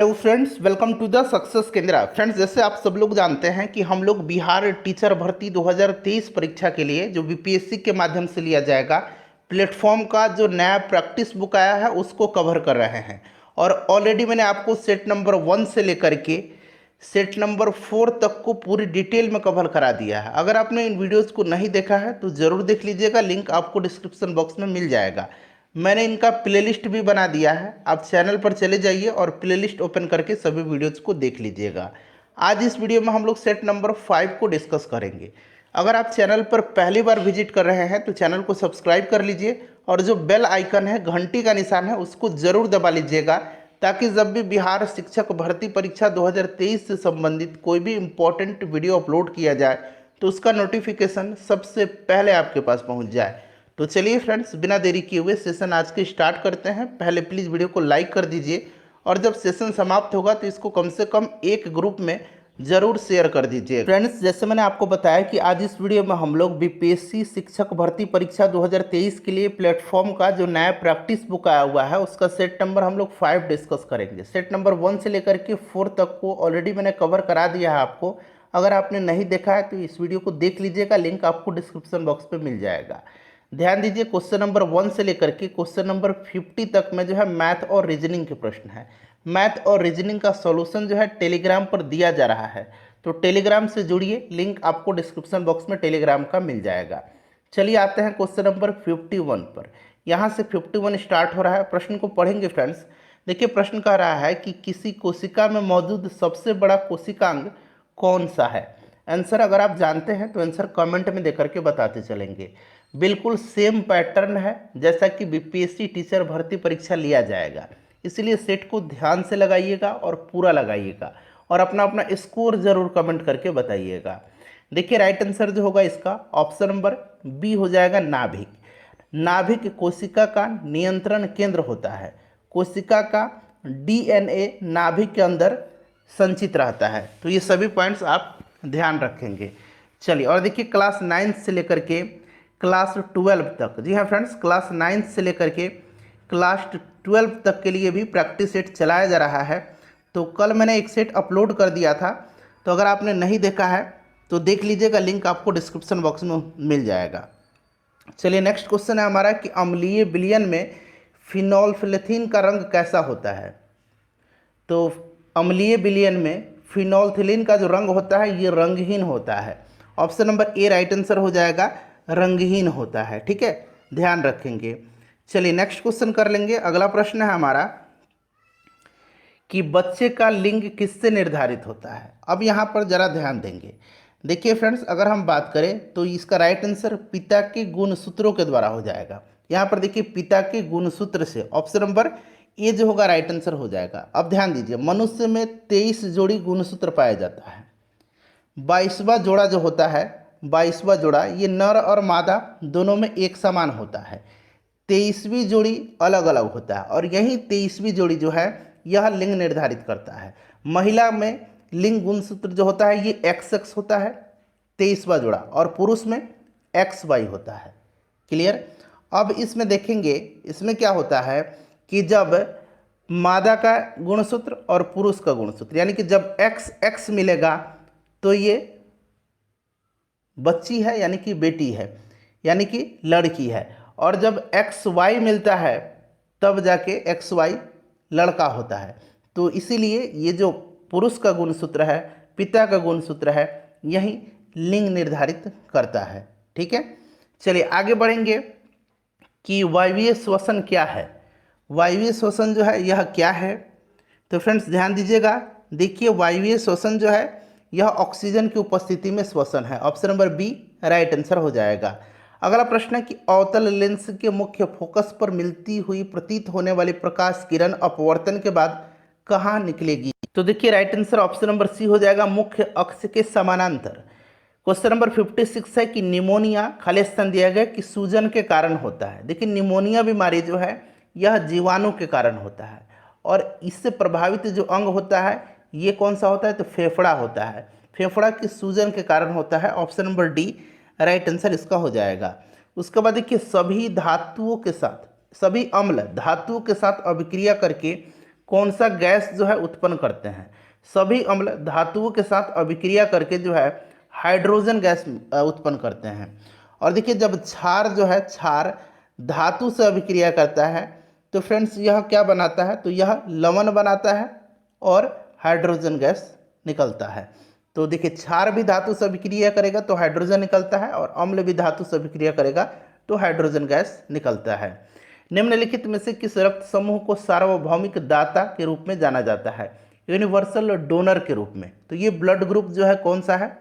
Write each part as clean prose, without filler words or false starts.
Hello friends, welcome to the success केंद्र। Friends, जैसे आप सब लोग जानते हैं कि हम लोग बिहार टीचर भर्ती 2023 परीक्षा के लिए जो बीपीएससी के माध्यम से लिया जाएगा प्लेटफॉर्म का जो नया प्रैक्टिस बुक आया है उसको कवर कर रहे हैं। और ऑलरेडी मैंने आपको सेट नंबर 1 से लेकर के सेट नंबर 4 तक को पूरी डिटेल में कवर करा दिया है। अगर आपने इन वीडियोज़ को नहीं देखा है तो ज़रूर देख लीजिएगा, लिंक आपको डिस्क्रिप्शन बॉक्स में मिल जाएगा। मैंने इनका प्लेलिस्ट भी बना दिया है, आप चैनल पर चले जाइए और प्लेलिस्ट ओपन करके सभी वीडियोज को देख लीजिएगा। आज इस वीडियो में हम लोग सेट नंबर 5 को डिस्कस करेंगे। अगर आप चैनल पर पहली बार विजिट कर रहे हैं तो चैनल को सब्सक्राइब कर लीजिए और जो बेल आइकन है, घंटी का निशान है, उसको ज़रूर दबा लीजिएगा ताकि जब भी बिहार शिक्षक भर्ती परीक्षा 2023 से संबंधित कोई भी इम्पोर्टेंट वीडियो अपलोड किया जाए तो उसका नोटिफिकेशन सबसे पहले आपके पास पहुंच जाए। तो चलिए फ्रेंड्स, बिना देरी किए हुए सेशन आज के स्टार्ट करते हैं। पहले प्लीज़ वीडियो को लाइक कर दीजिए और जब सेशन समाप्त होगा तो इसको कम से कम एक ग्रुप में ज़रूर शेयर कर दीजिए। फ्रेंड्स, जैसे मैंने आपको बताया कि आज इस वीडियो में हम लोग बीपीएससी शिक्षक भर्ती परीक्षा 2023 के लिए प्लेटफॉर्म का जो नया प्रैक्टिस बुक आया हुआ है उसका सेट नंबर हम लोग 5 डिस्कस करेंगे। सेट नंबर 1 से लेकर के 4 तक को ऑलरेडी मैंने कवर करा दिया है आपको। अगर आपने नहीं देखा है तो इस वीडियो को देख लीजिएगा, लिंक आपको डिस्क्रिप्शन बॉक्स पर मिल जाएगा। ध्यान दीजिए, क्वेश्चन नंबर 1 से लेकर के क्वेश्चन नंबर 50 तक में जो है मैथ और रीजनिंग के प्रश्न है। मैथ और रीजनिंग का सॉल्यूशन जो है टेलीग्राम पर दिया जा रहा है, तो टेलीग्राम से जुड़िए, लिंक आपको डिस्क्रिप्शन बॉक्स में टेलीग्राम का मिल जाएगा। चलिए आते हैं क्वेश्चन नंबर 51 पर। यहाँ से 51 स्टार्ट हो रहा है, प्रश्न को पढ़ेंगे फ्रेंड्स। देखिए, प्रश्न कह रहा है कि किसी कोशिका में मौजूद सबसे बड़ा कोशिकांग कौन सा है। आंसर अगर आप जानते हैं तो आंसर कमेंट में देकर के बताते चलेंगे। बिल्कुल सेम पैटर्न है जैसा कि बीपीएससी टीचर भर्ती परीक्षा लिया जाएगा, इसलिए सेट को ध्यान से लगाइएगा और पूरा लगाइएगा और अपना अपना स्कोर जरूर कमेंट करके बताइएगा। देखिए, राइट आंसर जो होगा इसका ऑप्शन नंबर बी हो जाएगा, नाभिक। नाभिक कोशिका का नियंत्रण केंद्र होता है। कोशिका का डीएनए नाभिक के अंदर संचित रहता है। तो ये सभी पॉइंट्स आप ध्यान रखेंगे। चलिए, और देखिए क्लास 9 से लेकर के क्लास 12 तक, जी हाँ फ्रेंड्स, क्लास 9 से लेकर के क्लास 12 तक के लिए भी प्रैक्टिस सेट चलाया जा रहा है। तो कल मैंने एक सेट अपलोड कर दिया था, तो अगर आपने नहीं देखा है तो देख लीजिएगा, लिंक आपको डिस्क्रिप्शन बॉक्स में मिल जाएगा। चलिए, नेक्स्ट क्वेश्चन है हमारा कि अम्लीय विलयन में फिनोल्फिथीन का रंग कैसा होता है। तो अम्लीय विलयन में फिनोल्फिथीन का जो रंग होता है ये रंगहीन होता है। Option number A right answer हो जाएगा, रंगहीन होता है। ठीक है, ध्यान रखेंगे। चलिए नेक्स्ट क्वेश्चन कर लेंगे। अगला प्रश्न है हमारा कि बच्चे का लिंग किससे निर्धारित होता है। अब यहाँ पर जरा ध्यान देंगे। देखिए फ्रेंड्स, अगर हम बात करें तो इसका राइट आंसर पिता के गुणसूत्रों के द्वारा हो जाएगा। यहाँ पर देखिए, पिता के गुणसूत्र से ऑप्शन नंबर ए जो होगा राइट आंसर हो जाएगा। अब ध्यान दीजिए, मनुष्य में 23 जोड़ी गुणसूत्र पाया जाता है। 22वां जोड़ा जो होता है, 22वां जोड़ा ये नर और मादा दोनों में एक समान होता है। 23वीं जोड़ी अलग अलग होता है और यही 23वीं जोड़ी जो है यह लिंग निर्धारित करता है। महिला में लिंग गुणसूत्र जो होता है ये XX होता है 23वां जोड़ा, और पुरुष में XY होता है। क्लियर। अब इसमें देखेंगे, इसमें क्या होता है कि जब मादा का गुणसूत्र और पुरुष का गुणसूत्र यानी कि जब XX मिलेगा तो ये बच्ची है यानी कि बेटी है, यानी कि लड़की है, और जब XY मिलता है तब जाके XY लड़का होता है। तो इसीलिए ये जो पुरुष का गुणसूत्र है, पिता का गुणसूत्र है, यही लिंग निर्धारित करता है। ठीक है, चलिए आगे बढ़ेंगे कि वायवीय श्वसन क्या है। वायवीय श्वसन जो है यह क्या है, तो फ्रेंड्स ध्यान दीजिएगा। देखिए, वायवीय श्वसन जो है यह ऑक्सीजन की उपस्थिति में श्वसन है। Option number B right answer हो जाएगा। अगला प्रश्न है कि अवतल लेंस के मुख्य फोकस पर मिलती हुई प्रतीत होने वाली प्रकाश किरण अपवर्तन के बाद कहाँ निकलेगी। तो देखिए, right answer option number C हो जाएगा, मुख्य अक्ष के समानांतर। क्वेश्चन नंबर 56 है कि निमोनिया, खाली स्थान दिया गया कि सूजन के कारण होता है। देखिए, निमोनिया बीमारी जो है यह जीवाणु के कारण होता है और इससे प्रभावित जो अंग होता है ये कौन सा होता है, तो फेफड़ा होता है। फेफड़ा की सूजन के कारण होता है। Option number D right answer इसका हो जाएगा। उसके बाद देखिए, सभी धातुओं के साथ, सभी अम्ल धातुओं के साथ अभिक्रिया करके कौन सा गैस जो है उत्पन्न करते हैं? सभी अम्ल धातुओं के साथ अभिक्रिया करके जो है हाइड्रोजन गैस उत्पन्न करते हैं। और देखिए जब क्षार जो है, क्षार धातु से अभिक्रिया करता है तो फ्रेंड्स यह क्या बनाता है? तो यह लवण बनाता है और हाइड्रोजन गैस निकलता है। तो देखिए क्षार भी धातु से अभिक्रिया करेगा तो हाइड्रोजन निकलता है, और अम्ल भी धातु से अभिक्रिया करेगा तो हाइड्रोजन गैस निकलता है। निम्नलिखित में से किस रक्त समूह को सार्वभौमिक दाता के रूप में जाना जाता है? यूनिवर्सल डोनर के रूप में। तो ये ब्लड ग्रुप जो है कौन सा है?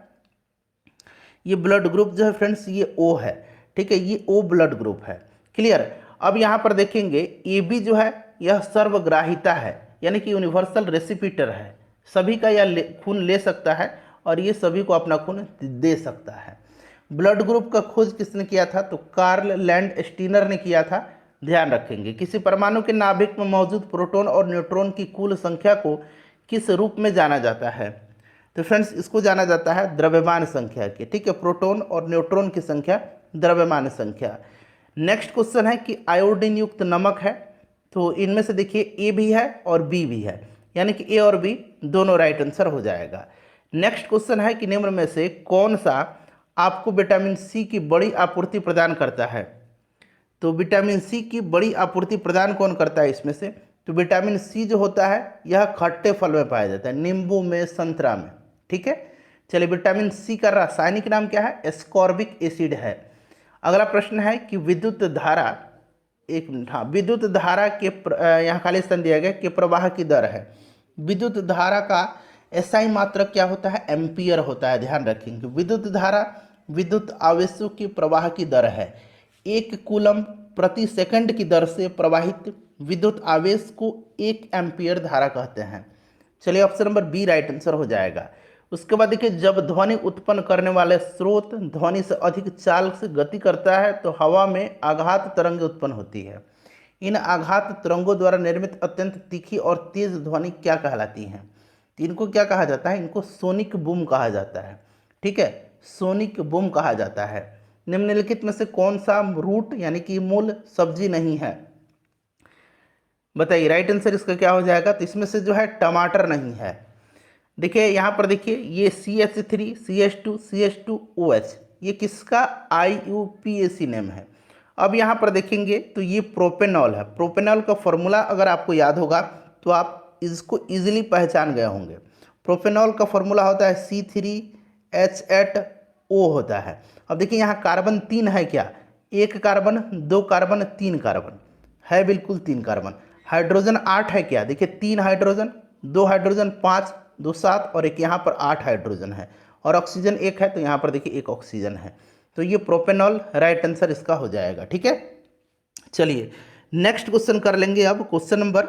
ये ब्लड ग्रुप जो है फ्रेंड्स ये ओ है। ठीक है, ये ओ ब्लड ग्रुप है। क्लियर। अब यहाँ पर देखेंगे ए बी जो है यह सर्वग्राहिता है, यानी कि यूनिवर्सल रेसिपिटर है, सभी का यह खून ले सकता है और ये सभी को अपना खून दे सकता है। ब्लड ग्रुप का खोज किसने किया था? तो कार्ल लैंड स्टीनर ने किया था। ध्यान रखेंगे किसी परमाणु के नाभिक में मौजूद प्रोटॉन और न्यूट्रॉन की कुल संख्या को किस रूप में जाना जाता है? तो फ्रेंड्स इसको जाना जाता है द्रव्यमान संख्या के। ठीक है, प्रोटॉन और न्यूट्रॉन की संख्या द्रव्यमान संख्या। नेक्स्ट क्वेश्चन है कि आयोडीन युक्त नमक है, तो इनमें से देखिए ए भी है और बी भी है, यानी कि ए और बी दोनों राइट आंसर हो जाएगा। नेक्स्ट क्वेश्चन है कि निम्न में से कौन सा आपको विटामिन सी की बड़ी आपूर्ति प्रदान करता है? तो विटामिन सी की बड़ी आपूर्ति प्रदान कौन करता है इसमें से? तो विटामिन सी जो होता है यह खट्टे फल में पाया जाता है, नींबू में, संतरा में। ठीक है, चलिए विटामिन सी का रासायनिक नाम क्या है? एस्कॉर्बिक एसिड है। अगला प्रश्न है कि विद्युत धारा, एक मिनट, हाँ, विद्युत धारा के यहाँ खाली स्थान दिया गया कि प्रवाह की दर है। विद्युत धारा का एसआई मात्रक क्या होता है? एम्पियर होता है। ध्यान रखेंगे विद्युत धारा विद्युत आवेशों की प्रवाह की दर है। 1 कूलम प्रति सेकंड की दर से प्रवाहित विद्युत आवेश को 1 एम्पियर धारा कहते हैं। चलिए option number B right answer हो जाएगा। उसके बाद देखिए जब ध्वनि उत्पन्न करने वाले स्रोत ध्वनि से अधिक चाल से गति करता है तो हवा में आघात तरंगें उत्पन्न होती है। इन आघात तरंगों द्वारा निर्मित अत्यंत तीखी और तेज ध्वनि क्या कहलाती हैं? तो इनको क्या कहा जाता है? इनको सोनिक बूम कहा जाता है। ठीक है, सोनिक बूम कहा जाता है। निम्नलिखित में से कौन सा रूट यानी कि मूल सब्जी नहीं है? बताइए राइट आंसर इसका क्या हो जाएगा? तो इसमें से जो है टमाटर नहीं है। देखिए यहाँ पर देखिए ये CH3 CH2 CH2OH ये किसका IUPAC नेम है। अब यहाँ पर देखेंगे तो ये प्रोपेनॉल है। प्रोपेनॉल का फॉर्मूला अगर आपको याद होगा तो आप इसको इजीली पहचान गए होंगे। प्रोपेनॉल का फॉर्मूला होता है C3H8O होता है। अब देखिए यहाँ कार्बन 3 है क्या? 1 कार्बन, 2 कार्बन, 3 कार्बन है, बिल्कुल 3 कार्बन। हाइड्रोजन 8 है क्या? देखिए 3 हाइड्रोजन, 2 हाइड्रोजन, 5, 2 7 और एक यहाँ पर 8 हाइड्रोजन है, और ऑक्सीजन 1 है तो यहाँ पर देखिए 1 ऑक्सीजन है। तो ये प्रोपेनॉल राइट आंसर इसका हो जाएगा। ठीक है, चलिए नेक्स्ट क्वेश्चन कर लेंगे। अब क्वेश्चन नंबर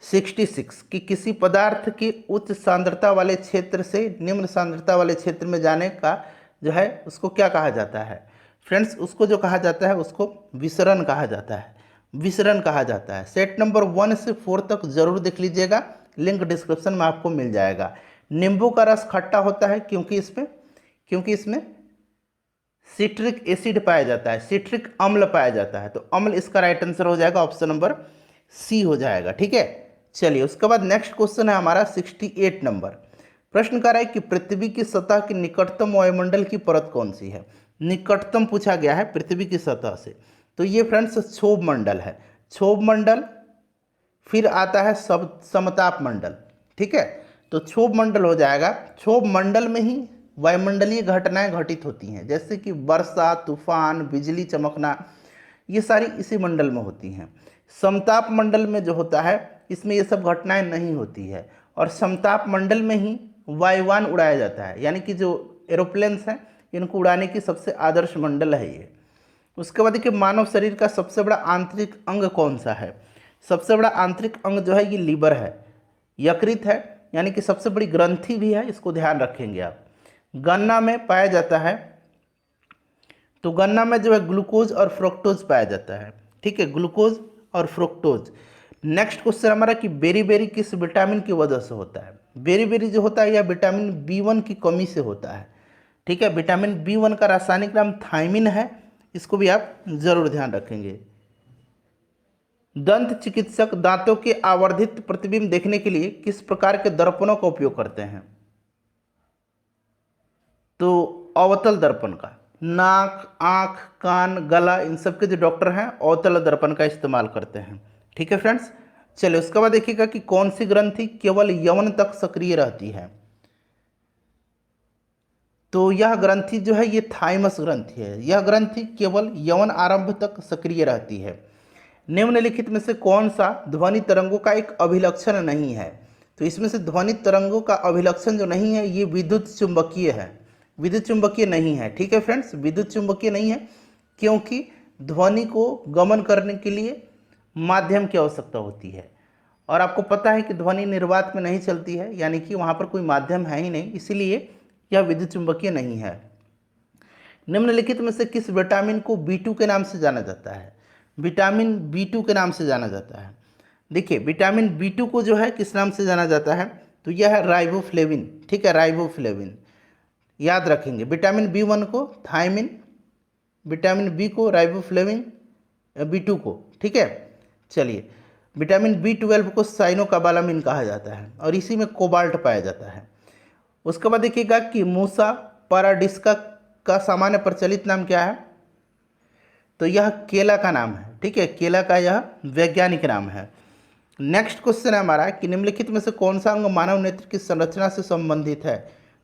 66 कि किसी पदार्थ के उच्च सांद्रता वाले क्षेत्र से निम्न सांद्रता वाले क्षेत्र में जाने का जो है उसको क्या कहा जाता है? फ्रेंड्स उसको जो कहा जाता है उसको विसरण कहा जाता है। विसरण कहा जाता है। सेट नंबर 1 से 4 तक जरूर देख लीजिएगा, लिंक डिस्क्रिप्शन में आपको मिल जाएगा। नींबू का रस खट्टा होता है क्योंकि इसमें सिट्रिक एसिड पाया जाता है, सिट्रिक अम्ल पाया जाता है। तो अम्ल इसका राइट आंसर हो जाएगा, ऑप्शन नंबर सी हो जाएगा। ठीक है, चलिए उसके बाद नेक्स्ट क्वेश्चन है हमारा 68 नंबर। प्रश्न कर रहा है कि पृथ्वी की सतह की निकटतम वायुमंडल की परत कौन सी है? निकटतम पूछा गया है पृथ्वी की सतह से। तो ये फ्रेंड्स क्षोभ मंडल है। क्षोभ मंडल, फिर आता है सब समताप मंडल। ठीक है, तो क्षोभ मंडल हो जाएगा। क्षोभ मंडल में ही वायुमंडलीय घटनाएं घटित होती हैं, जैसे कि वर्षा, तूफान, बिजली चमकना, ये सारी इसी मंडल में होती हैं। समताप मंडल में जो होता है इसमें ये सब घटनाएं नहीं होती है, और समताप मंडल में ही वायुयान उड़ाया जाता है, यानी कि जो एरोप्लेन्स हैं इनको उड़ाने की सबसे आदर्श मंडल है ये। उसके बाद देखिए मानव शरीर का सबसे बड़ा आंतरिक अंग कौन सा है? सबसे बड़ा आंतरिक अंग जो है ये लीवर है। यकृत है, यानी कि सबसे बड़ी ग्रंथि भी है, इसको ध्यान रखेंगे आप। गन्ना में पाया जाता है, तो गन्ना में जो है ग्लूकोज और फ्रुक्टोज पाया जाता है। ठीक है, ग्लूकोज और फ्रुक्टोज। नेक्स्ट क्वेश्चन हमारा कि बेरी किस विटामिन की वजह से होता है? बेरी जो होता है यह विटामिन B1 की कमी से होता है। ठीक है, विटामिन B1 का रासायनिक नाम थायमिन है, इसको भी आप जरूर ध्यान रखेंगे। दंत चिकित्सक दांतों के आवर्धित प्रतिबिंब देखने के लिए किस प्रकार के दर्पणों का उपयोग करते हैं? तो अवतल दर्पण का। नाक, आंख, कान, गला, इन सब के जो डॉक्टर हैं अवतल दर्पण का इस्तेमाल करते हैं। ठीक है फ्रेंड्स। चलिए उसके बाद देखिएगा कि कौन सी ग्रंथि केवल यौन तक सक्रिय रहती है? तो यह ग्रंथि जो है ये थाइमस ग्रंथि है। यह ग्रंथि केवल यौन आरंभ तक सक्रिय रहती है। निम्नलिखित में से कौन सा ध्वनि तरंगों का एक अभिलक्षण नहीं है? तो इसमें से ध्वनि तरंगों का अभिलक्षण जो नहीं है ये विद्युत चुंबकीय है। विद्युत चुंबकीय नहीं है। ठीक है फ्रेंड्स, विद्युत चुंबकीय नहीं है क्योंकि ध्वनि को गमन करने के लिए माध्यम की आवश्यकता होती है और आपको पता है कि ध्वनि निर्वात में नहीं चलती है, यानी कि वहाँ पर कोई माध्यम है ही नहीं, इसीलिए यह विद्युत चुंबकीय नहीं है। निम्नलिखित में से किस विटामिन को B2 के नाम से जाना जाता है? विटामिन B2 के नाम से जाना जाता है। देखिए विटामिन B2 को जो है किस नाम से जाना जाता है? तो यह है राइबोफ्लेविन। ठीक है, राइबोफ्लेविन याद रखेंगे। विटामिन B1 को थायमिन, विटामिन B को राइबोफ्लेविन, B2 को। ठीक है, चलिए विटामिन B12 को साइनोकोबालामिन कहा जाता है और इसी में कोबाल्ट पाया जाता है। उसके बाद देखिएगा कि मूसा पाराडिस्का का सामान्य प्रचलित नाम क्या है? तो यह केला का नाम है। ठीक है, केला का यह वैज्ञानिक नाम है। नेक्स्ट क्वेश्चन है हमारा कि निम्नलिखित में से कौन सा अंग मानव नेत्र की संरचना से संबंधित है?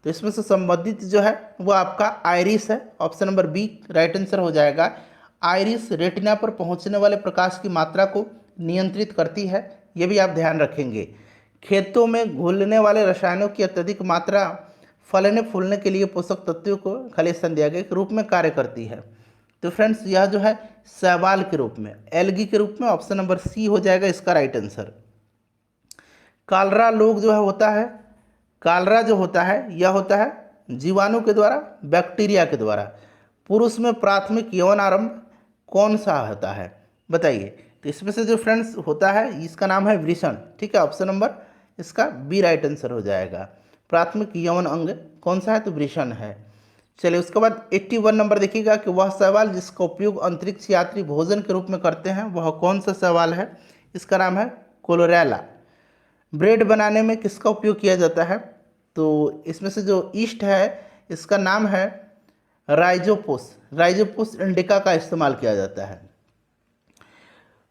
तो इसमें से संबंधित जो है वो आपका आइरिस है। Option number B right answer हो जाएगा। आइरिस रेटिना पर पहुंचने वाले प्रकाश की मात्रा को नियंत्रित करती है, ये भी आप ध्यान रखेंगे। खेतों में घुलने वाले रसायनों की अत्यधिक मात्रा फलने फूलने के लिए पोषक तत्वों को खलिज संध्या के रूप में कार्य करती है। तो फ्रेंड्स यह जो है शैवाल के रूप में, एल्गी के रूप में, ऑप्शन नंबर सी हो जाएगा इसका राइट आंसर। कालरा रोग जो है होता है, कालरा जो होता है यह होता है जीवाणु के द्वारा, बैक्टीरिया के द्वारा। पुरुष में प्राथमिक यौन आरंभ कौन सा होता है बताइए? तो इसमें से जो फ्रेंड्स होता है इसका नाम है वृषण। ठीक है, ऑप्शन नंबर इसका बी राइट आंसर हो जाएगा। प्राथमिक यौन अंग कौन सा है? तो वृषण है। चलिए उसके बाद 81 नंबर देखिएगा कि वह शैवाल जिसका उपयोग अंतरिक्ष यात्री भोजन के रूप में करते हैं वह कौन सा शैवाल है? इसका नाम है क्लोरेला। ब्रेड बनाने में किसका उपयोग किया जाता है? तो इसमें से जो ईस्ट है इसका नाम है राइजोपोस। राइजोपोस इंडिका का इस्तेमाल किया जाता है।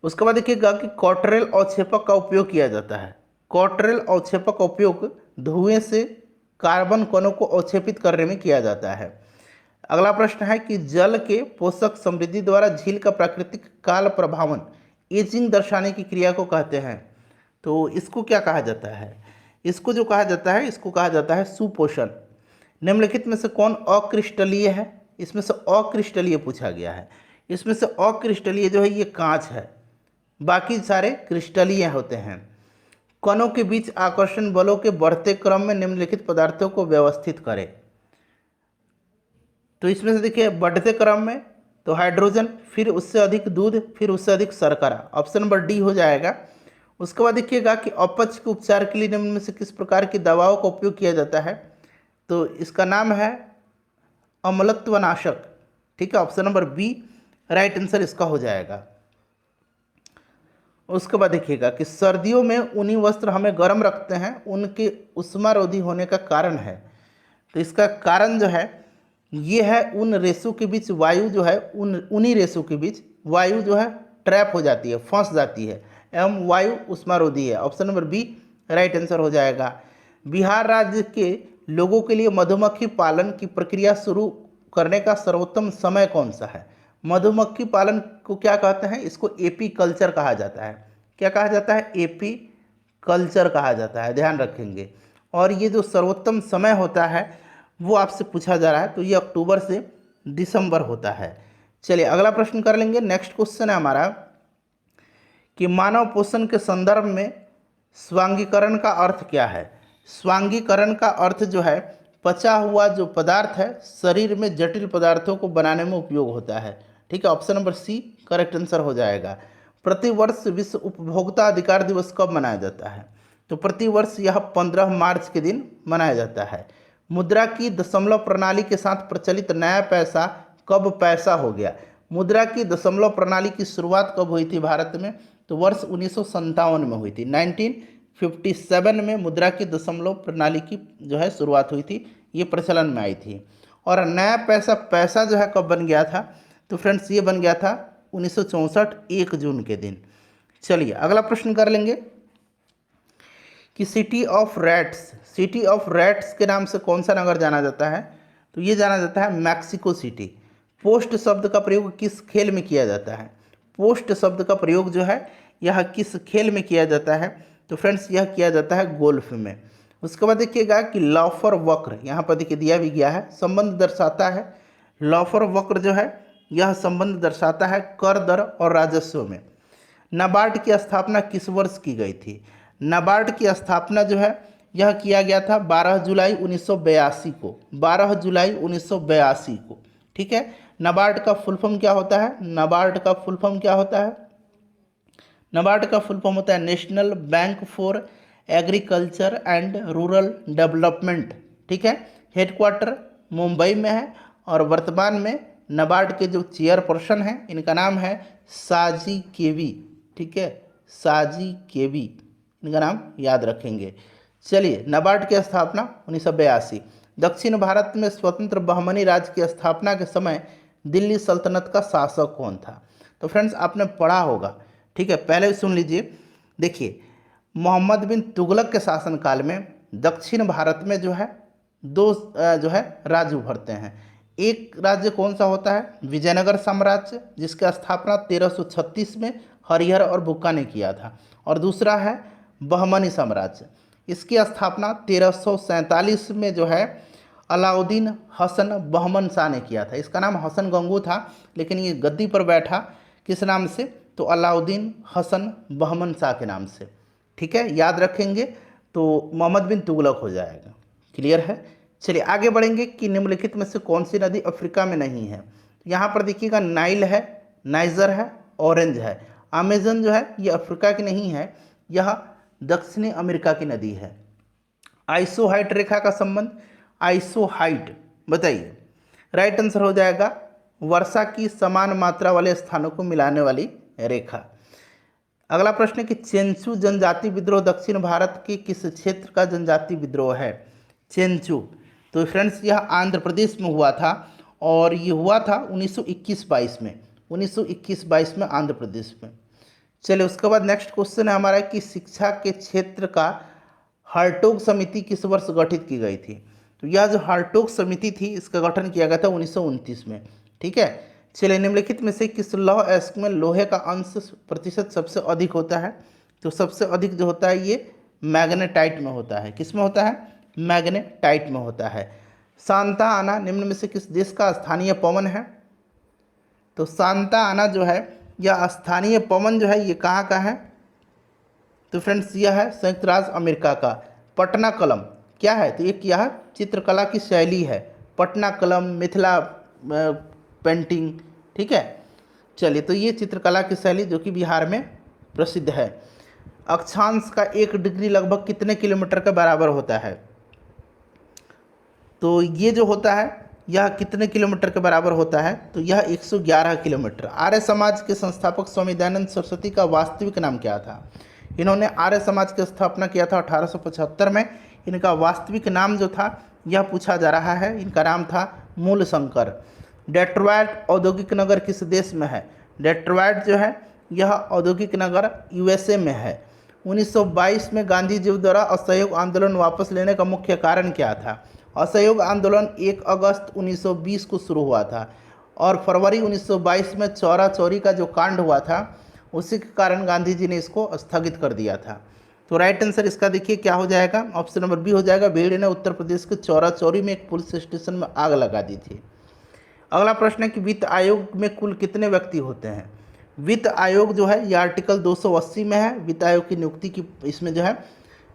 उसके बाद देखिएगा कि कॉटरेल अवक्षेपक का उपयोग किया जाता है। कॉटरेल अवक्षेपक का उपयोग धुएं से कार्बन कणों को अवक्षेपित करने में किया जाता है। अगला प्रश्न है कि जल के पोषक समृद्धि द्वारा झील का प्राकृतिक काल प्रभावन एजिंग दर्शाने की क्रिया को कहते हैं। तो इसको क्या कहा जाता है? इसको जो कहा जाता है इसको कहा जाता है सुपोषण। निम्नलिखित में से कौन अक्रिस्टलीय है? इसमें से अक्रिस्टलीय पूछा गया है। इसमें से अक्रिस्टलीय जो है ये कांच है, बाकी सारे क्रिस्टलीय होते हैं। कणों के बीच आकर्षण बलों के बढ़ते क्रम में निम्नलिखित पदार्थों को व्यवस्थित करें। तो इसमें से देखिए बढ़ते क्रम में तो हाइड्रोजन, फिर उससे अधिक दूध, फिर उससे अधिक शर्करा, ऑप्शन नंबर डी हो जाएगा। उसके बाद देखिएगा कि अपच के उपचार के लिए निम्न में से किस प्रकार की दवाओं का उपयोग किया जाता है? तो इसका नाम है अम्लत्वनाशक। ठीक है, option number B right answer इसका हो जाएगा। उसके बाद देखिएगा कि सर्दियों में ऊनी वस्त्र हमें गर्म रखते हैं, उनके उष्मारोधी होने का कारण है। तो इसका कारण जो है ये है उन रेशों के बीच वायु जो है ऊनी रेशों के बीच वायु जो है ट्रैप हो जाती है, फंस जाती है, एवं वायु उष्मारोधी है। Option number B right answer हो जाएगा। बिहार राज्य के लोगों के लिए मधुमक्खी पालन की प्रक्रिया शुरू करने का सर्वोत्तम समय कौन सा है? मधुमक्खी पालन को क्या कहते हैं? इसको एपी कल्चर कहा जाता है। क्या कहा जाता है? एपी कल्चर कहा जाता है, ध्यान रखेंगे। और ये जो सर्वोत्तम समय होता है वो आपसे पूछा जा रहा है, तो ये अक्टूबर से दिसंबर होता है। चलिए अगला प्रश्न कर लेंगे। नेक्स्ट क्वेश्चन है हमारा कि मानव पोषण के संदर्भ में स्वांगीकरण का अर्थ क्या है? स्वांगीकरण का अर्थ जो है पचा हुआ जो पदार्थ है शरीर में जटिल पदार्थों को बनाने में उपयोग होता है। ठीक है, option number C correct answer हो जाएगा। प्रतिवर्ष विश्व उपभोक्ता अधिकार दिवस कब मनाया जाता है? तो प्रतिवर्ष यह 15 मार्च के दिन मनाया जाता है। मुद्रा की दशमलव प्रणाली के साथ प्रचलित नया पैसा कब पैसा हो गया? मुद्रा की दशमलव प्रणाली की शुरुआत कब हुई थी भारत में? तो वर्ष 1957 में हुई थी। 1957 में मुद्रा की दशमलव प्रणाली की जो है शुरुआत हुई थी, ये प्रचलन में आई थी। और नया पैसा जो है कब बन गया था, तो फ्रेंड्स ये बन गया था 1964 1 जून के दिन। चलिए अगला प्रश्न कर लेंगे कि सिटी ऑफ रैट्स के नाम से कौन सा नगर जाना जाता है, तो ये जाना जाता है मैक्सिको सिटी। पोस्ट शब्द का प्रयोग किस खेल में किया जाता है, पोस्ट शब्द का प्रयोग जो है यह किस खेल में किया जाता है, तो फ्रेंड्स यह किया जाता है गोल्फ में। उसके बाद देखिएगा कि लॉफर वक्र, यहाँ पर देखिए दिया भी गया है, संबंध दर्शाता है। लॉफर वक्र जो है यह संबंध दर्शाता है कर दर और राजस्व में। नाबार्ड की स्थापना किस वर्ष की गई थी, नाबार्ड की स्थापना जो है यह किया गया था 12 जुलाई 1982 को, 12 जुलाई 1982 को। ठीक है, नाबार्ड का फुल फॉर्म क्या होता है, नाबार्ड का फुल फॉर्म क्या होता है, नाबार्ड का फुल फॉर्म होता है national bank for agriculture and rural development. ठीक है, हेडक्वार्टर मुंबई में है और वर्तमान में नाबार्ड के जो चेयरपर्सन हैं इनका नाम है साजी केवी। ठीक है, साजी केवी इनका नाम याद रखेंगे। चलिए, नाबार्ड की स्थापना 1982। दक्षिण भारत में स्वतंत्र बहमनी राज्य की स्थापना के समय दिल्ली सल्तनत का शासक कौन था, तो फ्रेंड्स आपने पढ़ा होगा। ठीक है, पहले सुन लीजिए। देखिए, मोहम्मद बिन तुगलक के शासनकाल में दक्षिण भारत में जो है दो जो है राज्य उभरते हैं। एक राज्य कौन सा होता है, विजयनगर साम्राज्य, जिसकी स्थापना 1336 में हरिहर और बुक्का ने किया था, और दूसरा है बहमनी साम्राज्य। इसकी स्थापना 1347 में जो है अलाउद्दीन हसन बहमन शाह ने किया था। इसका नाम हसन गंगू था, लेकिन ये गद्दी पर बैठा किस नाम से, तो अलाउद्दीन हसन बहमन शाह के नाम से। ठीक है, याद रखेंगे तो मोहम्मद बिन तुगलक हो जाएगा। क्लियर है। चलिए आगे बढ़ेंगे कि निम्नलिखित में से कौन सी नदी अफ्रीका में नहीं है। यहाँ पर देखिएगा नाइल है, नाइजर है, ऑरेंज है। अमेजन जो है ये अफ्रीका की नहीं है, यह दक्षिणी अमेरिका की नदी है। आइसोहाइट रेखा का संबंध, आइसोहाइट बताइए, राइट आंसर हो जाएगा वर्षा की समान मात्रा वाले स्थानों को मिलाने वाली रेखा। अगला प्रश्न है कि चेंचू जनजाति विद्रोह दक्षिण भारत के किस क्षेत्र का जनजाति विद्रोह है, चेंचू, तो फ्रेंड्स यह आंध्र प्रदेश में हुआ था और ये हुआ था 1921-22 में, 1921-22 में आंध्र प्रदेश में। चलिए उसके बाद नेक्स्ट क्वेश्चन है हमारा कि शिक्षा के क्षेत्र का हार्टोग समिति किस वर्ष गठित की गई थी, तो यह जो हार्टोग समिति थी इसका गठन किया गया था 1929 में। ठीक है, चलिए निम्नलिखित में से किस लौह अयस्क में लोहे का अंश प्रतिशत सबसे अधिक होता है, तो सबसे अधिक जो होता है ये मैग्नेटाइट में होता है। किस में होता है, मैग्नेटाइट में होता है। सांता आना निम्न में से किस देश का स्थानीय पवन है, तो सांता आना जो है यह स्थानीय पवन जो है ये कहाँ का है, तो फ्रेंड्स यह है संयुक्त राज्य अमेरिका का। पटना कलम क्या है, तो एक यह चित्रकला की शैली है, पटना कलम, मिथिला पेंटिंग। ठीक है, चलिए तो ये चित्रकला की शैली जो कि बिहार में प्रसिद्ध है। अक्षांश का 1 डिग्री लगभग कितने किलोमीटर के बराबर होता है, तो ये जो होता है यह कितने किलोमीटर के बराबर होता है, तो यह 111 किलोमीटर। आर्य समाज के संस्थापक स्वामी दयानंद सरस्वती का वास्तविक नाम क्या था, इन्होंने आर्य समाज की स्थापना किया था 1875 में। इनका वास्तविक नाम जो था यह पूछा जा रहा है, इनका नाम था मूल शंकर। डेट्रॉयट औद्योगिक नगर किस देश में है, डेट्रॉयट जो है यह औद्योगिक नगर यूएसए में है। 1922 में गांधी जी द्वारा असहयोग आंदोलन वापस लेने का मुख्य कारण क्या था, असहयोग आंदोलन 1 अगस्त 1920 को शुरू हुआ था और फरवरी 1922 में चौरा चौरी का जो कांड हुआ था उसी के कारण गांधी जी ने इसको स्थगित कर दिया था। तो राइट आंसर इसका देखिए क्या हो जाएगा, ऑप्शन नंबर बी हो जाएगा। भीड़ ने उत्तर प्रदेश के चौरा चौरी में एक पुलिस स्टेशन में आग लगा दी थी। अगला प्रश्न है कि वित्त आयोग में कुल कितने व्यक्ति होते हैं, वित्त आयोग जो है यह आर्टिकल 280 में है। वित्त आयोग की नियुक्ति की इसमें जो है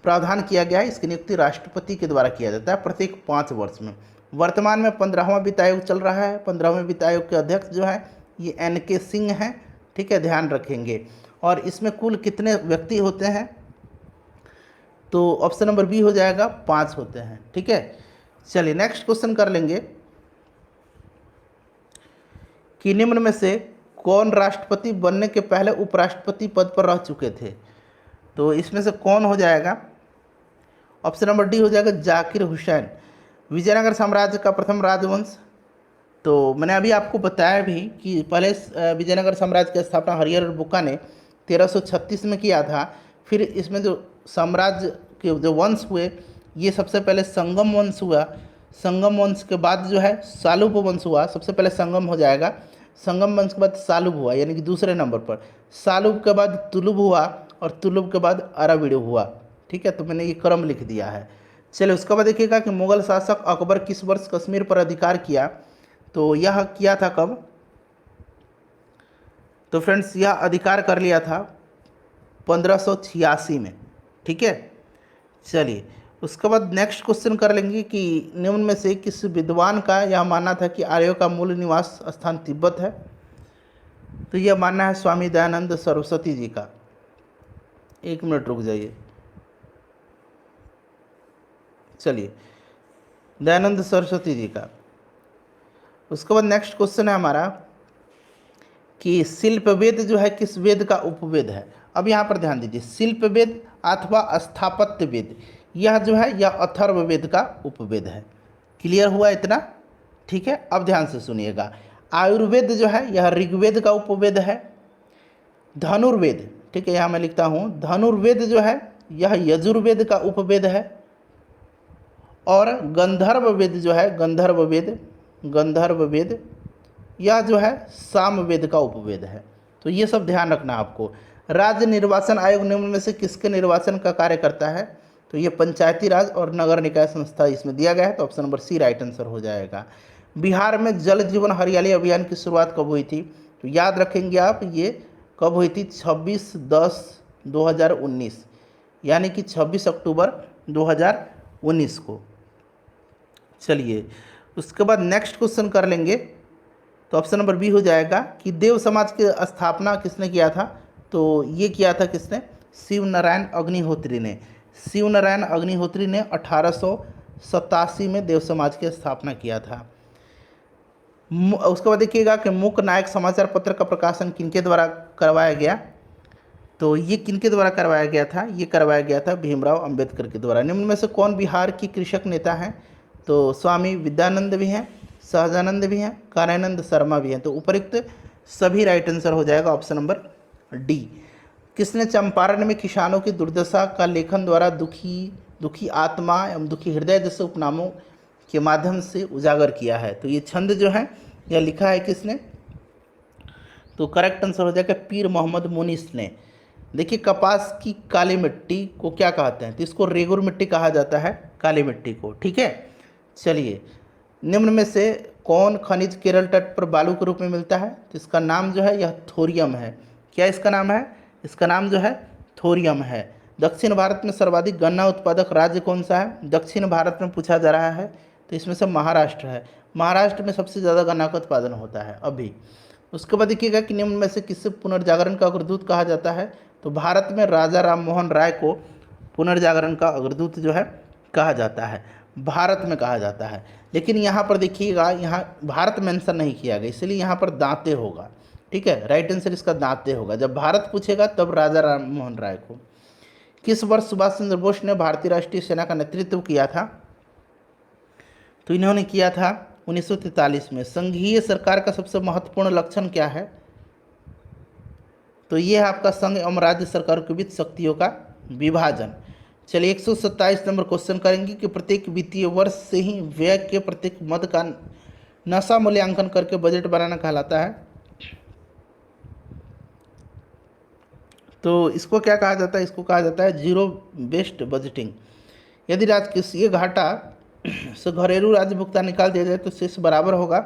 प्रावधान किया गया है, इसकी नियुक्ति राष्ट्रपति के द्वारा किया जाता है प्रत्येक 5 वर्ष में। वर्तमान में 15वां वित्त आयोग चल रहा है। 15वें वित्त आयोग के अध्यक्ष जो है ये NK सिंह हैं। ठीक है, ध्यान रखेंगे। और इसमें कुल कितने व्यक्ति होते हैं, तो ऑप्शन नंबर बी हो जाएगा 5 होते हैं। ठीक है, चलिए नेक्स्ट क्वेश्चन कर लेंगे कि निम्न में से कौन राष्ट्रपति बनने के पहले उपराष्ट्रपति पद पर रह चुके थे? तो इसमें से कौन हो जाएगा? ऑप्शन नंबर डी हो जाएगा जाकिर हुसैन। विजयनगर साम्राज्य का प्रथम राजवंश, तो मैंने अभी आपको बताया भी कि पहले विजयनगर साम्राज्य की स्थापना हरिहर बुक्का ने 1336 में किया था। फिर इसमें जो साम्राज्य के जो वंश हुए, ये सबसे पहले संगम वंश हुआ। संगम वंश के बाद जो है सालुब वंश हुआ। सबसे पहले संगम हो जाएगा, संगम वंश के बाद सालुब हुआ, यानी कि दूसरे नंबर पर। सालुब के बाद तुलुब हुआ और तुलुब के बाद अराविड हुआ। ठीक है, तो मैंने ये क्रम लिख दिया है। चलिए, उसके बाद देखिएगा कि मुगल शासक अकबर किस वर्ष कश्मीर पर अधिकार किया? तो यह किया था कब? तो फ्रेंड्स, यह अधिकार कर लिया था 1586 में। ठीक है, चलिए उसके बाद नेक्स्ट क्वेश्चन कर लेंगे कि निम्न में से किस विद्वान का यह मानना था कि आर्यों का मूल निवास स्थान तिब्बत है? तो यह मानना है स्वामी दयानंद सरस्वती जी का। एक मिनट रुक जाइए। चलिए, दयानंद सरस्वती जी का। उसके बाद नेक्स्ट क्वेश्चन है हमारा कि शिल्प वेद जो है किस वेद का उपवेद है? अब यहाँ पर ध्यान दीजिए, शिल्प वेद अथवा स्थापत्य वेद, यह जो है यह अथर्व वेद का उपवेद है। क्लियर हुआ इतना? ठीक है, अब ध्यान से सुनिएगा। आयुर्वेद जो है यह ऋग्वेद का उपवेद है। धनुर्वेद, ठीक है, यहाँ मैं लिखता हूँ, धनुर्वेद जो है यह यजुर्वेद का उपवेद है। और गंधर्व वेद जो है, गंधर्व वेद यह जो है सामवेद का उपवेद है। तो ये सब ध्यान रखना आपको। राज्य निर्वाचन आयोग निम्न में से किसके निर्वाचन का कार्य करता है? तो ये पंचायती राज और नगर निकाय संस्था इसमें दिया गया है, तो option number C right answer हो जाएगा। बिहार में जल जीवन हरियाली अभियान की शुरुआत कब हुई थी? तो याद रखेंगे आप, ये कब हुई थी? 26/10/2019, यानी कि 26 अक्टूबर 2019 को। चलिए, उसके बाद नेक्स्ट क्वेश्चन कर लेंगे, तो ऑप्शन नंबर बी हो जाएगा कि देव समाज की स्थापना किसने किया था? तो ये किया था किसने? शिव नारायण अग्निहोत्री ने। शिव नारायण अग्निहोत्री ने 1887 में देव समाज की स्थापना किया था। उसके बाद देखिएगा कि मूक नायक समाचार पत्र का प्रकाशन किनके द्वारा करवाया गया? तो ये किनके द्वारा करवाया गया था? ये करवाया गया था भीमराव अंबेडकर के द्वारा। निम्न में से कौन बिहार की कृषक नेता हैं? तो स्वामी विद्यानंद भी हैं, सहजानंद भी हैं, कारानंद शर्मा भी हैं। तो उपयुक्त सभी राइट आंसर हो जाएगा ऑप्शन नंबर डी। किसने चंपारण में किसानों की दुर्दशा का लेखन द्वारा दुखी आत्मा एवं दुखी हृदय जैसे उपनामों के माध्यम से उजागर किया है? तो ये छंद जो है यह लिखा है किसने? तो करेक्ट आंसर हो जाएगा पीर मोहम्मद मुनीस ने। देखिए, कपास की काली मिट्टी को क्या कहते हैं? तो इसको रेगुर मिट्टी कहा जाता है, काली मिट्टी को। ठीक है, चलिए, निम्न में से कौन खनिज केरल तट पर बालू के रूप में मिलता है? तो इसका नाम जो है यह थोरियम है। क्या इसका नाम है? इसका नाम जो है थोरियम है। दक्षिण भारत में सर्वाधिक गन्ना उत्पादक राज्य कौन सा है? दक्षिण भारत में पूछा जा रहा है, तो इसमें से महाराष्ट्र है। महाराष्ट्र में सबसे ज़्यादा गन्ना का उत्पादन होता है अभी। उसके बाद देखिएगा कि निम्न में से किससे पुनर्जागरण का अग्रदूत कहा जाता है? तो भारत में राजा राम मोहन राय को पुनर्जागरण का अग्रदूत जो है कहा जाता है, भारत में कहा जाता है। लेकिन यहाँ पर देखिएगा, यहाँ भारत मेंशन नहीं किया गया, इसलिए यहाँ पर दांते होगा। ठीक है, राइट आंसर इसका दांते होगा। जब भारत पूछेगा तब राजा राम मोहन राय को। किस वर्ष सुभाष चंद्र बोस ने भारतीय राष्ट्रीय सेना का नेतृत्व किया था? तो इन्होंने किया था 1943 में। संघीय सरकार का सबसे महत्वपूर्ण लक्षण क्या है? तो ये है आपका संघ एवं राज्य सरकारों के बीच शक्तियों का विभाजन। चलिए, 127 नंबर क्वेश्चन करेंगे कि प्रत्येक वित्तीय वर्ष से ही व्यय के प्रत्येक मद का नशा मूल्यांकन करके बजट बनाना कहलाता है। तो इसको क्या कहा जाता है? इसको कहा जाता है जीरो बेस्ड बजटिंग। यदि राजकोषीय घाटा से घरेलू राज्य भुगतान निकाल दिया जाए तो शेष बराबर होगा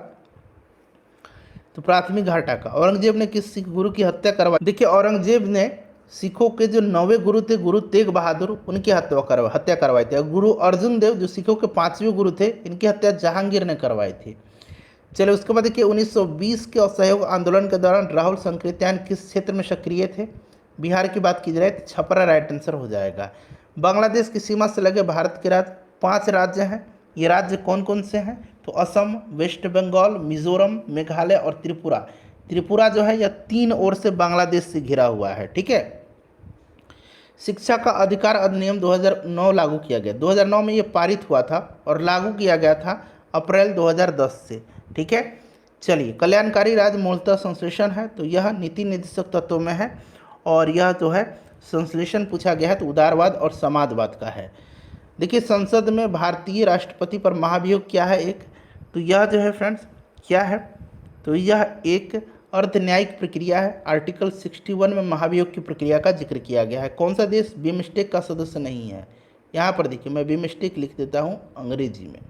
तो प्राथमिक घाटा का। औरंगजेब ने किस सिख गुरु की हत्या करवाई? देखिए, औरंगजेब ने सिखों के जो 9वें गुरु थे, गुरु तेग बहादुर, उनकी हत्या करवाई थी। गुरु अर्जुन देव जो सिखों के 5वें गुरु थे, इनकी हत्या जहांगीर ने करवाई थी। चलिए, उसके बाद देखिए 1920 के असहयोग आंदोलन के दौरान राहुल संकृत्यान किस क्षेत्र में सक्रिय थे? बिहार की बात की जाए तो छपरा राइट आंसर हो जाएगा। बांग्लादेश की सीमा से लगे भारत के राज्य 5 राज्य हैं। ये राज्य कौन कौन से हैं? तो असम, वेस्ट बंगाल, मिजोरम, मेघालय और त्रिपुरा, त्रिपुरा जो है यह 3 ओर से बांग्लादेश से घिरा हुआ है। ठीक है। शिक्षा का अधिकार अधिनियम 2009 लागू किया गया। 2009 में ये पारित हुआ था और लागू किया गया था अप्रैल 2010 से। ठीक है। चलिए, कल्याणकारी राज्य मूलतः संश्लेषण है, तो यह नीति निर्देशक तत्वों में है। और यह जो है संश्लेषण पूछा गया है तो उदारवाद और समाजवाद का है। देखिए, संसद में भारतीय राष्ट्रपति पर महाभियोग क्या है एक, तो यह जो है फ्रेंड्स क्या है, तो यह एक अर्ध न्यायिक प्रक्रिया है। आर्टिकल 61 में महाभियोग की प्रक्रिया का जिक्र किया गया है। कौन सा देश बिमस्टेक का सदस्य नहीं है? यहाँ पर देखिए, मैं बिमस्टेक लिख देता हूँ अंग्रेजी में,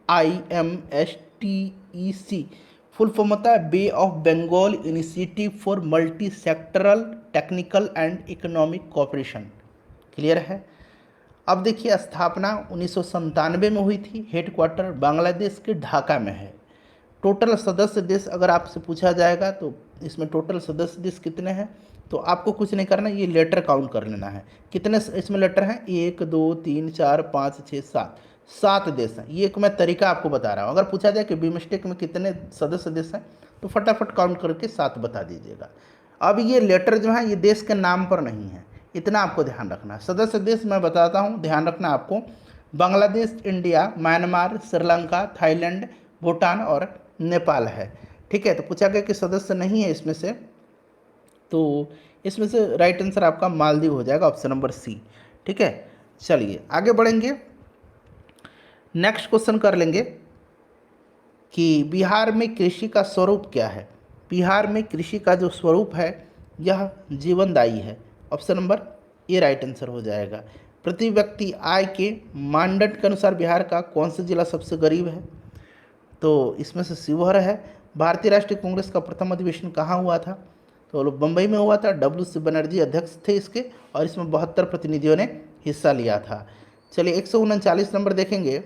BIMSTEC, फुल फॉर्म होता है bay of Bengal initiative for multi sectoral technical and economic cooperation. Clear है। अब देखिए, स्थापना 1997 में हुई थी। हेडक्वार्टर बांग्लादेश के ढाका में है। टोटल सदस्य देश अगर आपसे पूछा जाएगा तो इसमें टोटल सदस्य देश कितने हैं, तो आपको कुछ नहीं करना, ये लेटर काउंट कर लेना है। कितने इसमें लेटर हैं? 1 2 3 4 5 6 7, 7 देश हैं। ये एक मैं तरीका आपको बता रहा हूँ। अगर पूछा जाए कि बिमस्टेक में कितने सदस्य देश हैं तो फटाफट काउंट करके 7 बता दीजिएगा। अब ये लेटर जो है ये देश के नाम पर नहीं है, इतना आपको ध्यान रखना है। सदस्य देश मैं बताता हूँ, ध्यान रखना आपको। Bangladesh, India, Myanmar, Sri Lanka, Thailand, Bhutan और नेपाल है। ठीक है। तो पूछा गया कि सदस्य नहीं है इसमें से, तो इसमें से राइट आंसर आपका मालदीव हो जाएगा, ऑप्शन नंबर सी। ठीक है। चलिए आगे बढ़ेंगे, नेक्स्ट क्वेश्चन कर लेंगे कि बिहार में कृषि का स्वरूप क्या है। बिहार में कृषि का जो स्वरूप है यह जीवनदायी है, option number A right answer हो जाएगा। प्रति व्यक्ति आय के मानदंड के अनुसार बिहार का कौन सा जिला सबसे गरीब है, तो इसमें से शिवहर है। भारतीय राष्ट्रीय कांग्रेस का प्रथम अधिवेशन कहाँ हुआ था, तो बम्बई में हुआ था। WC बनर्जी अध्यक्ष थे इसके, और इसमें 72 प्रतिनिधियों ने हिस्सा लिया था। चलिए 139 नंबर देखेंगे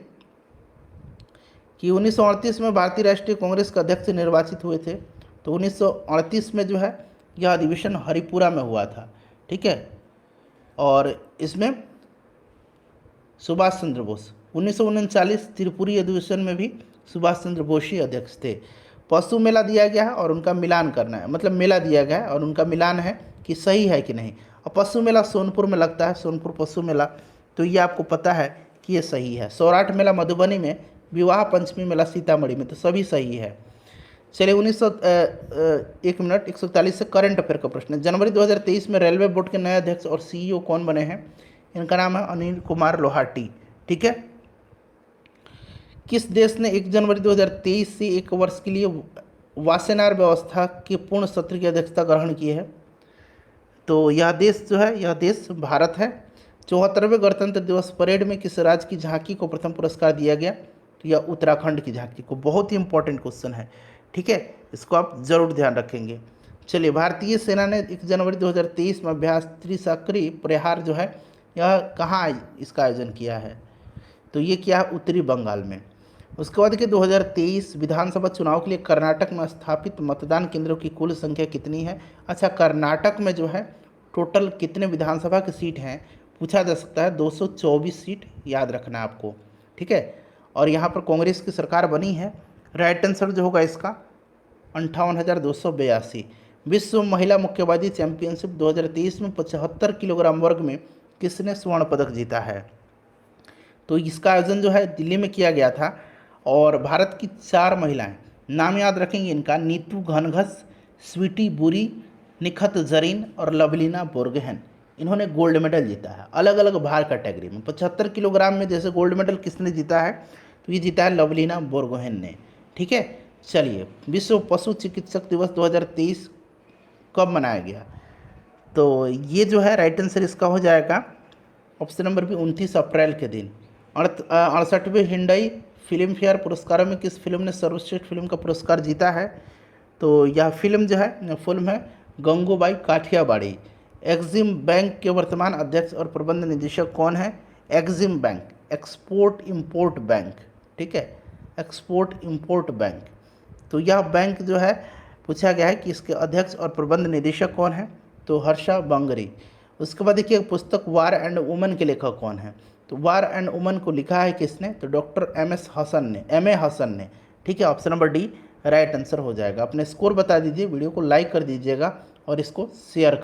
कि 1938 में भारतीय राष्ट्रीय कांग्रेस के अध्यक्ष निर्वाचित हुए थे। तो 1938 में जो है यह अधिवेशन हरिपुरा में हुआ था। ठीक है। और इसमें सुभाष चंद्र बोस, 1939 त्रिपुरी अधिवेशन में भी सुभाष चंद्र बोस ही अध्यक्ष थे। पशु मेला दिया गया है और उनका मिलान करना है, मतलब मेला दिया गया है और उनका मिलान है कि सही है कि नहीं। और पशु मेला सोनपुर में लगता है, सोनपुर पशु मेला, तो ये आपको पता है कि ये सही है। सौराठ मेला मधुबनी में, विवाह पंचमी मेला सीतामढ़ी में, तो सभी सही है। चलिए 141 से करंट अफेयर का प्रश्न है। जनवरी 2023 में रेलवे बोर्ड के नए अध्यक्ष और CEO कौन बने हैं? इनका नाम है अनिल कुमार लोहाटी। ठीक है। किस देश ने 1 जनवरी 2023 से 1 वर्ष के लिए वासेनार व्यवस्था के पूर्ण सत्र की अध्यक्षता ग्रहण की है? तो यह देश जो है, यह देश भारत है। 74वें गणतंत्र दिवस परेड में किस राज्य की झांकी को प्रथम पुरस्कार दिया गया? तो यह उत्तराखंड की झांकी को। बहुत ही इंपॉर्टेंट क्वेश्चन है। ठीक है, इसको आप जरूर ध्यान रखेंगे। चलिए, भारतीय सेना ने 1 जनवरी 2023 में अभ्यास त्रिचक्री प्रहार जो है यह कहाँ इसका आयोजन किया है? तो ये किया है उत्तरी बंगाल में। उसके बाद के 2023 विधानसभा चुनाव के लिए कर्नाटक में स्थापित मतदान केंद्रों की कुल संख्या कितनी है? अच्छा, कर्नाटक में जो है टोटल कितने विधानसभा की सीट हैं पूछा जा सकता है। 224 सीट याद रखना है आपको। ठीक है। और यहाँ पर कांग्रेस की सरकार बनी है। राइट आंसर जो होगा इसका 58,282। विश्व महिला मुक्केबाजी चैंपियनशिप 2023 में 75 किलोग्राम वर्ग में किसने स्वर्ण पदक जीता है? तो इसका आयोजन जो है दिल्ली में किया गया था। और भारत की 4 महिलाएं, नाम याद रखेंगे इनका, नीतू घनघस, स्वीटी बुरी, निखत जरीन और लवलीना बोरगोहेन। इन्होंने गोल्ड मेडल जीता है अलग अलग भार कैटेगरी में। 75 किलोग्राम में जैसे गोल्ड मेडल किसने जीता है? तो ये जीता है लवलीना बोरगोहेन ने। ठीक है। चलिए, विश्व पशु चिकित्सक दिवस 2023 कब मनाया गया? तो ये जो है राइट आंसर इसका हो जाएगा ऑप्शन नंबर बी 29 अप्रैल के दिन। 68वें हिंडई फिल्म फेयर पुरस्कारों में किस फिल्म ने सर्वश्रेष्ठ फिल्म का पुरस्कार जीता है? तो यह फिल्म जो है फिल्म है गंगूबाई काठियावाड़ी। एक्सिम बैंक के वर्तमान अध्यक्ष और प्रबंध निदेशक कौन है? Exim bank, export import bank. ठीक है, एक्सपोर्ट इंपोर्ट बैंक। तो यह बैंक जो है पूछा गया है कि इसके अध्यक्ष और प्रबंध निदेशक कौन है? तो हर्षा बंगरी। उसके बाद देखिए पुस्तक वार एंड वुमन के लेखक कौन है? तो वार एंड वुमन को लिखा है किसने? तो डॉक्टर एम ए हसन ने। ठीक है, option number D right answer हो जाएगा। अपने स्कोर बता दीजिए, वीडियो को लाइक कर दीजिएगा और इसको शेयर